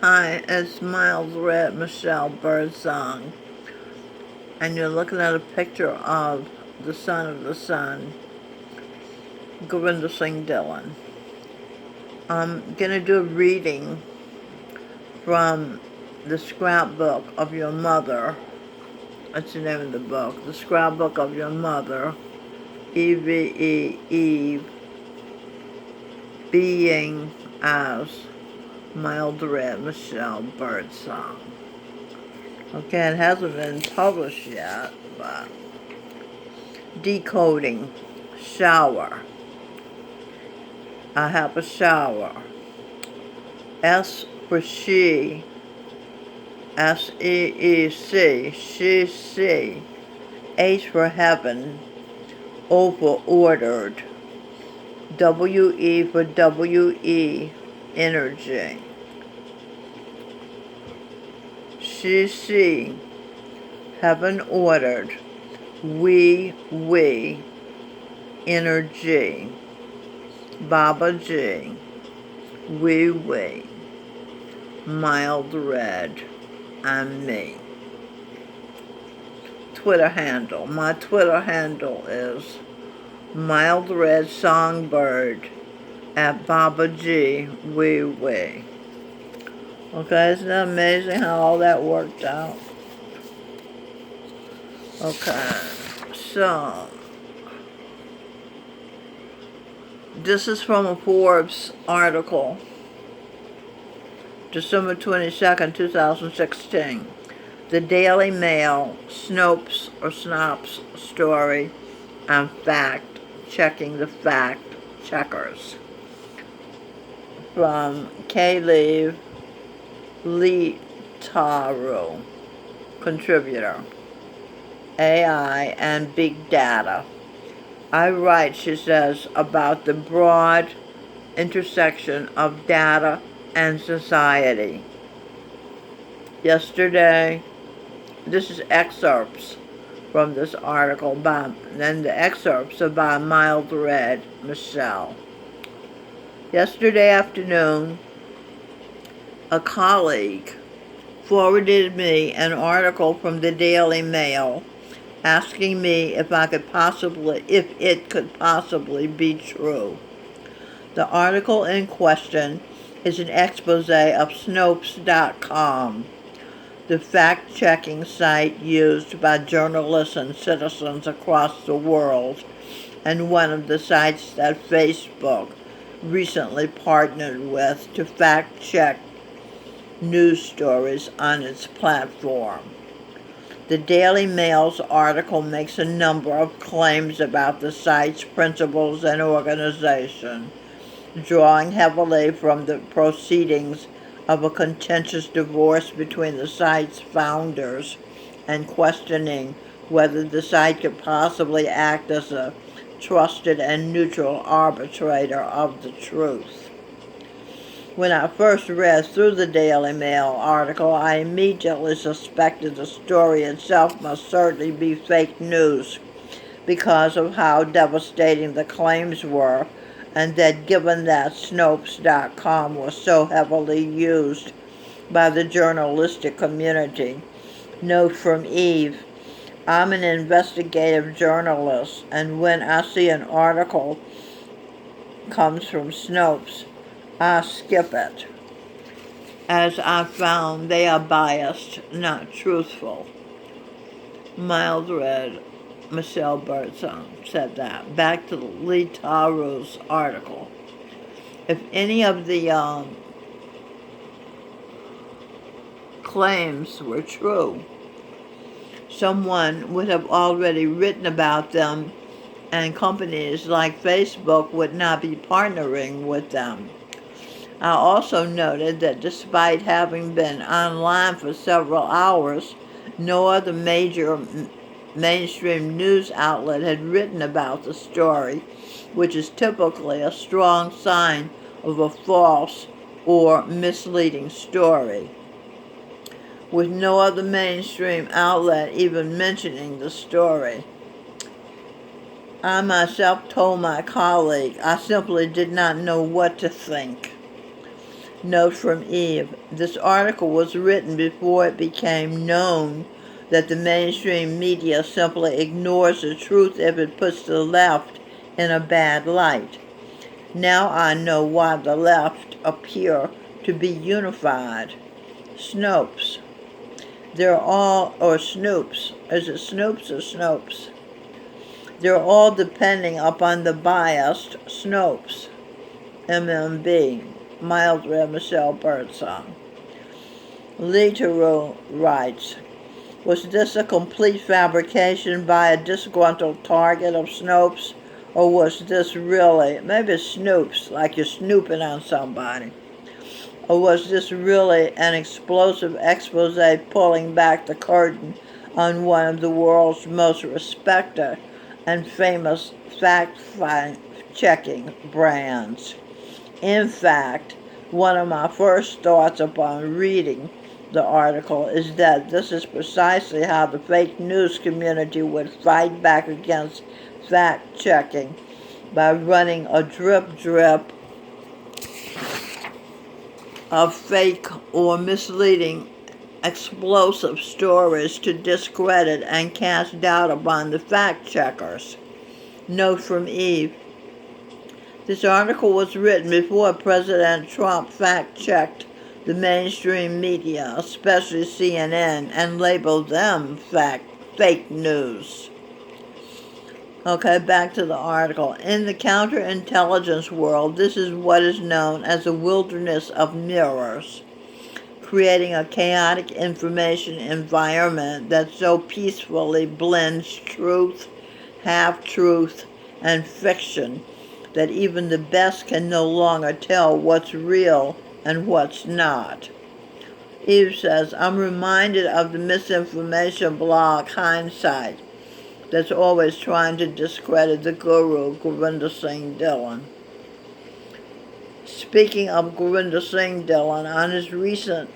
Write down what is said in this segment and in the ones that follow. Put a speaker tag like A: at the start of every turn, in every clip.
A: Hi, it's Miles Red Michelle Birdsong, and you're looking at a picture of the son of the sun, Govinda Singh Dhillon. I'm gonna do a reading from the Scrapbook of Your Mother. That's the name of the book. The Scrapbook of Your Mother, Eve, Eve, Being as Miles Red Michelle Birdsong. Okay, it hasn't been published yet, but decoding. Shower. I have a shower. S for she. S-E-E-C. She. H for heaven. O for ordered. W-E for W-E. Energy. She. Heaven ordered. We. Energy. Baba G. We. Mild Red. And me. Twitter handle. My Twitter handle is Mild Red Songbird at Baba G. We. Okay, isn't that amazing how all that worked out? Okay, so this is from a Forbes article, December 22nd, 2016. The Daily Mail, Snopes or Snops story and fact, checking the fact checkers. From Kalev Leetaru, contributor, AI and Big Data. I write, she says, about the broad intersection of data and society. Yesterday, this is excerpts from this article, then the excerpts are by Mild Red Michelle. Yesterday afternoon, a colleague forwarded me an article from the Daily Mail asking me if it could possibly be true. The article in question is an expose of Snopes.com, the fact-checking site used by journalists and citizens across the world, and one of the sites that Facebook recently partnered with to fact-check news stories on its platform. The Daily Mail's article makes a number of claims about the site's principles and organization, drawing heavily from the proceedings of a contentious divorce between the site's founders and questioning whether the site could possibly act as a trusted and neutral arbitrator of the truth. When I first read through the Daily Mail article, I immediately suspected the story itself must certainly be fake news because of how devastating the claims were, and that given that Snopes.com was so heavily used by the journalistic community. Note from Eve, I'm an investigative journalist, and when I see an article comes from Snopes, I skip it, as I found they are biased, not truthful. Mild Red Michelle Birdsong said that. Back to Leetaru's article. If any of the claims were true, someone would have already written about them, and companies like Facebook would not be partnering with them. I also noted that despite having been online for several hours, no other major mainstream news outlet had written about the story, which is typically a strong sign of a false or misleading story, with no other mainstream outlet even mentioning the story. I myself told my colleague I simply did not know what to think. Note from Eve. This article was written before it became known that the mainstream media simply ignores the truth if it puts the left in a bad light. Now I know why the left appear to be unified. Snopes. They're all, or Snoops. Is it Snoops or Snopes? They're all depending upon the biased Snopes. MMB. Mild Red Michelle Birdsong. Leteru writes, was this a complete fabrication by a disgruntled target of Snopes? Or was this really, maybe Snoops, like you're snooping on somebody? Or was this really an explosive expose pulling back the curtain on one of the world's most respected and famous fact-checking brands? In fact, one of my first thoughts upon reading the article is that this is precisely how the fake news community would fight back against fact-checking, by running a drip of fake or misleading explosive stories to discredit and cast doubt upon the fact-checkers. Note from Eve. This article was written before President Trump fact-checked the mainstream media, especially CNN, and labeled them fake news. Okay, back to the article. In the counterintelligence world, this is what is known as a wilderness of mirrors, creating a chaotic information environment that so peacefully blends truth, half-truth, and fiction that even the best can no longer tell what's real and what's not. Eve says, I'm reminded of the misinformation blog Hindsight that's always trying to discredit the guru, Gurinder Singh Dhillon. Speaking of Gurinder Singh Dhillon, on his recent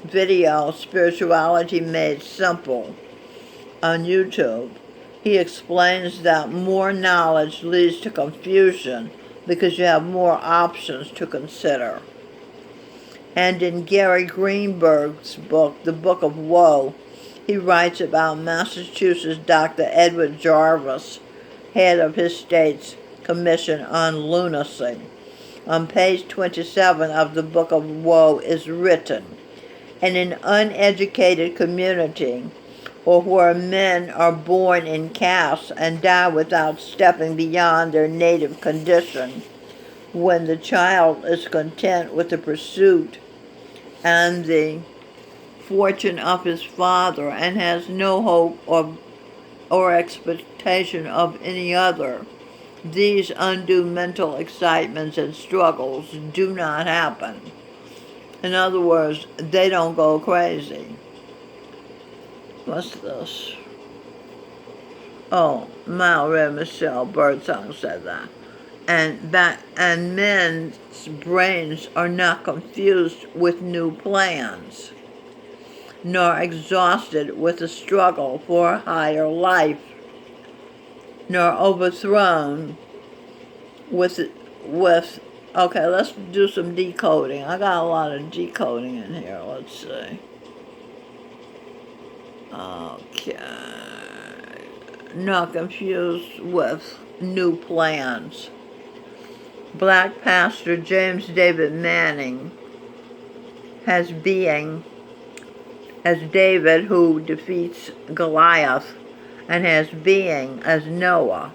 A: video, Spirituality Made Simple, on YouTube, he explains that more knowledge leads to confusion because you have more options to consider. And in Gary Greenberg's book, The Book of Woe, he writes about Massachusetts Dr. Edward Jarvis, head of his state's Commission on Lunacy. On page 27 of the Book of Woe is written, in an uneducated community, or where men are born in castes and die without stepping beyond their native condition, when the child is content with the pursuit and the fortune of his father and has no hope or expectation of any other, these undue mental excitements and struggles do not happen. In other words, they don't go crazy. What's this? Oh, Mild Red Michelle Birdsong said that. And men's brains are not confused with new plans, nor exhausted with the struggle for a higher life, nor overthrown with okay, let's do some decoding. I got a lot of decoding in here. Let's see. Okay. Not confused with new plans. Black pastor James David Manning has being as David who defeats Goliath, and has being as Noah.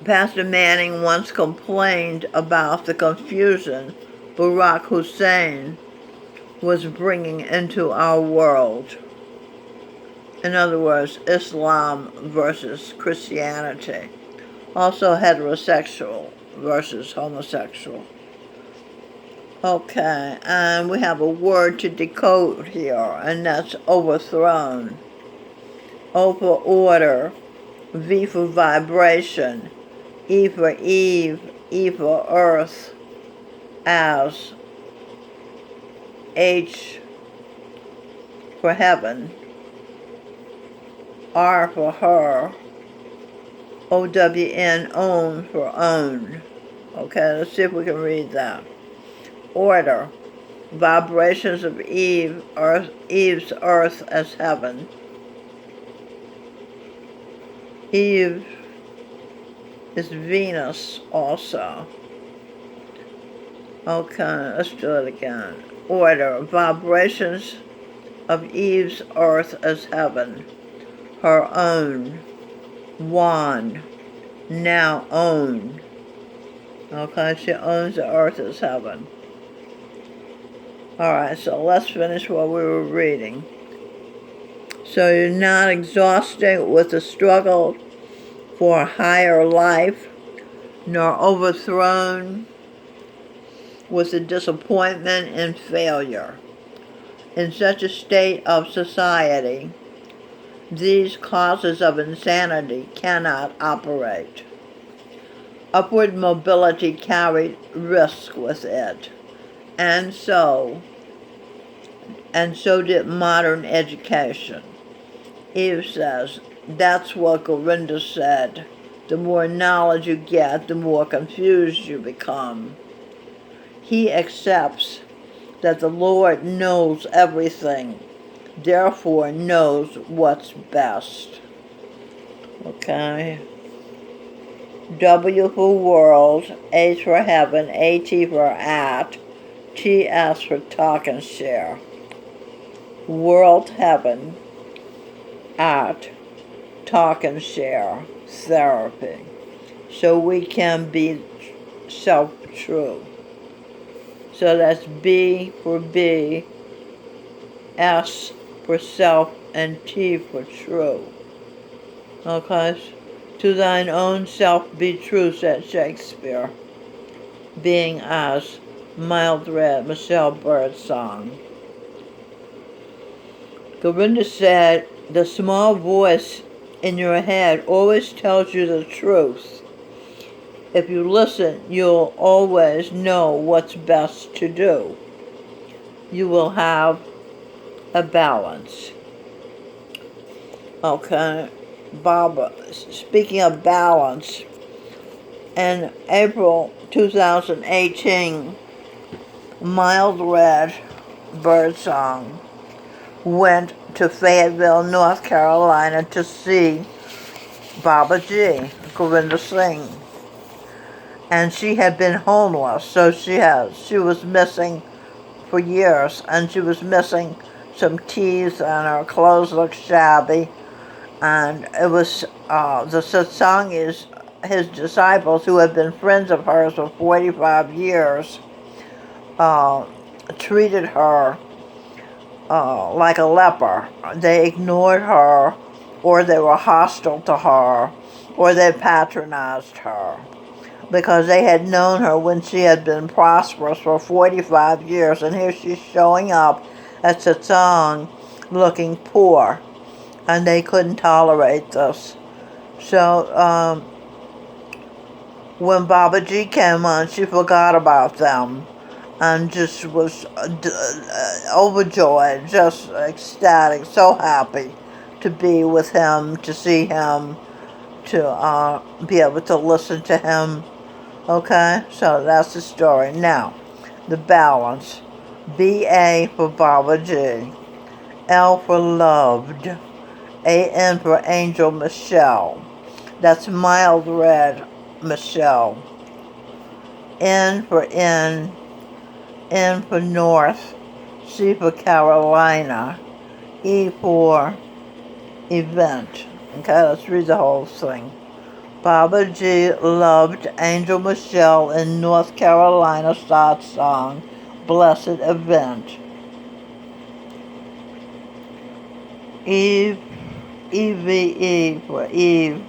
A: Pastor Manning once complained about the confusion Barack Hussein was bringing into our world. In other words, Islam versus Christianity. Also heterosexual versus homosexual. Okay, and we have a word to decode here, and that's overthrown. O for order, V for vibration, E for Eve, E for earth, as, H for heaven, R for her, OWN, own for own. Okay, let's see if we can read that. Order. Vibrations of Eve's earth as heaven. Eve is Venus also. Okay, let's do it again. Order. Vibrations of Eve's earth as heaven. Her own. One. Now own. Okay, she owns the earth as heaven. Alright, so let's finish what we were reading. So you're not exhausted with the struggle for a higher life, nor overthrown with the disappointment and failure. In such a state of society, these causes of insanity cannot operate. Upward mobility carried risk with it, and so did modern education. Eve says, that's what Govinda said. The more knowledge you get, the more confused you become. He accepts that the Lord knows everything, therefore knows what's best. Okay? W for world, H for heaven, AT for at, TS for talk and share. World heaven, at, talk and share, therapy. So we can be self-true. So that's B for B, S for self, and T for true. Okay? To thine own self be true, said Shakespeare, being as Mild Red, Michelle Birdsong. Govinda said, the small voice in your head always tells you the truth. If you listen, you'll always know what's best to do. You will have a balance. Okay, Baba, speaking of balance, in April 2018, Mild Red Birdsong went to Fayetteville, North Carolina to see Babaji, Govinda Singh. And she had been homeless, so she was missing for years, and she was missing some teeth, and her clothes looked shabby. And it was the Satsangis, his disciples, who had been friends of hers for 45 years, treated her like a leper. They ignored her, or they were hostile to her, or they patronized her, because they had known her when she had been prosperous for 45 years, and here she's showing up at Satsang looking poor, and they couldn't tolerate this. So when Babaji came on, she forgot about them and just was overjoyed, just ecstatic, so happy to be with him, to see him, to be able to listen to him. Okay, so that's the story. Now, the balance. B-A for Babaji, L for loved, A-N for Angel Michelle. That's Mild Red Michelle. N for N for North, C for Carolina, E for event. Okay, let's read the whole thing. Babaji loved Angel Michelle in North Carolina Satsang, blessed event. Eve, E-V-E for Eve,